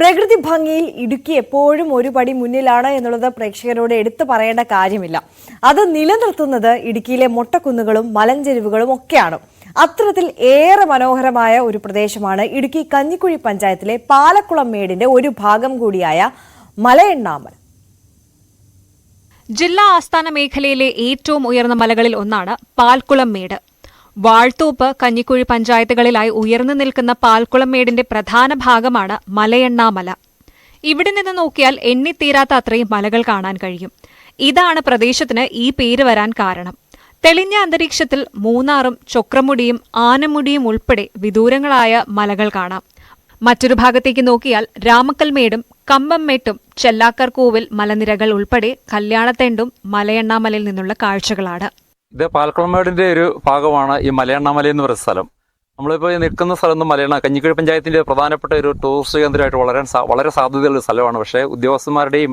പ്രകൃതി ഭംഗിയിൽ ഇടുക്കി എപ്പോഴും ഒരു പടി മുന്നിലാണ് എന്നുള്ളത് പ്രേക്ഷകരോട് എടുത്തു പറയേണ്ട കാര്യമില്ല. അത് നിലനിർത്തുന്നത് ഇടുക്കിയിലെ മൊട്ടക്കുന്നുകളും മലഞ്ചെരിവുകളും ഒക്കെയാണ്. അത്തരത്തിൽ ഏറെ മനോഹരമായ ഒരു പ്രദേശമാണ് ഇടുക്കി കഞ്ഞിക്കുഴി പഞ്ചായത്തിലെ പാലക്കുളം മേടിന്റെ ഒരു ഭാഗം കൂടിയായ മലയണ്ണാമല. ജില്ലാ ആസ്ഥാന മേഖലയിലെ ഏറ്റവും ഉയർന്ന മലകളിൽ ഒന്നാണ് പാൽക്കുളം മേട്. വാഴ്ത്തോപ്പ്, കഞ്ഞിക്കുഴി പഞ്ചായത്തുകളിലായി ഉയർന്നു നിൽക്കുന്ന പാൽക്കുളം മേടിന്റെ പ്രധാന ഭാഗമാണ് മലയണ്ണാമല. ഇവിടെ നിന്ന് നോക്കിയാൽ എണ്ണിത്തീരാത്ത അത്രയും മലകൾ കാണാൻ കഴിയും. ഇതാണ് പ്രദേശത്തിന് ഈ പേര് വരാൻ കാരണം. തെളിഞ്ഞ അന്തരീക്ഷത്തിൽ മൂന്നാറും ചൊക്രമുടിയും ആനമുടിയും ഉൾപ്പെടെ വിദൂരങ്ങളായ മലകൾ കാണാം. മറ്റൊരു ഭാഗത്തേക്ക് നോക്കിയാൽ രാമക്കൽമേടും കമ്പംമേട്ടും ചെല്ലാക്കർകോവിൽ മലനിരകൾ ഉൾപ്പെടെ കല്യാണത്തെണ്ടും മലയണ്ണാമലയിൽ നിന്നുള്ള കാഴ്ചകളാണ്. ഇത് പാൽക്കുളമേടിന്റെ ഒരു ഭാഗമാണ് ഈ മലയണ്ണാമല എന്ന് പറയുന്ന സ്ഥലം. നമ്മളിപ്പോൾ നിൽക്കുന്ന സ്ഥലം കഞ്ഞിക്കുഴി പഞ്ചായത്തിന്റെ പ്രധാനപ്പെട്ട ഒരു ടൂറിസ്റ്റ് കേന്ദ്രമായിട്ട് വളരെ സാധ്യതയുള്ള സ്ഥലമാണ്. പക്ഷേ ഉദ്യോഗസ്ഥന്മാരുടെയും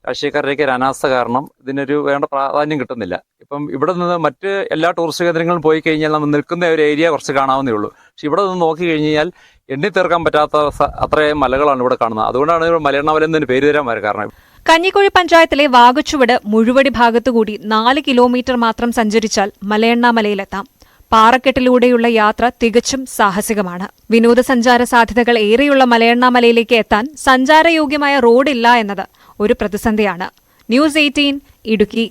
രാഷ്ട്രീയക്കാരുടെയൊക്കെ ഒരു അനാസ്ഥ കാരണം ഇതിനൊരു വേണ്ട പ്രാധാന്യം കിട്ടുന്നില്ല. ഇപ്പം ഇവിടെ നിന്ന് മറ്റ് എല്ലാ ടൂറിസ്റ്റ് കേന്ദ്രങ്ങളും പോയി കഴിഞ്ഞാൽ നമ്മൾ നിൽക്കുന്ന ഒരു ഏരിയ കുറച്ച് കാണാവുന്നേ ഉള്ളൂ. പക്ഷെ ഇവിടെ നിന്ന് നോക്കി കഴിഞ്ഞാൽ എണ്ണിത്തീർക്കാൻ പറ്റാത്ത അത്രയും മലകളാണ് ഇവിടെ കാണുന്നത്. അതുകൊണ്ടാണ് മലയണ്ണാമല എന്നതിന് പേര് തരാൻ കാരണം. കഞ്ഞിക്കുഴി പഞ്ചായത്തിലെ വാഗച്ചുവട് മുഴുവടി ഭാഗത്തുകൂടി 4 കിലോമീറ്റർ മാത്രം സഞ്ചരിച്ചാൽ മലയണ്ണാമലയിലെത്താം. പാറക്കെട്ടിലൂടെയുള്ള യാത്ര തികച്ചും സാഹസികമാണ്. വിനോദസഞ്ചാര സാധ്യതകൾ ഏറെയുള്ള മലയണ്ണാമലയിലേക്ക് എത്താൻ സഞ്ചാരയോഗ്യമായ റോഡില്ല എന്നത് ഒരു പ്രതിസന്ധിയാണ്. ന്യൂസ് 18 ഇടുക്കി.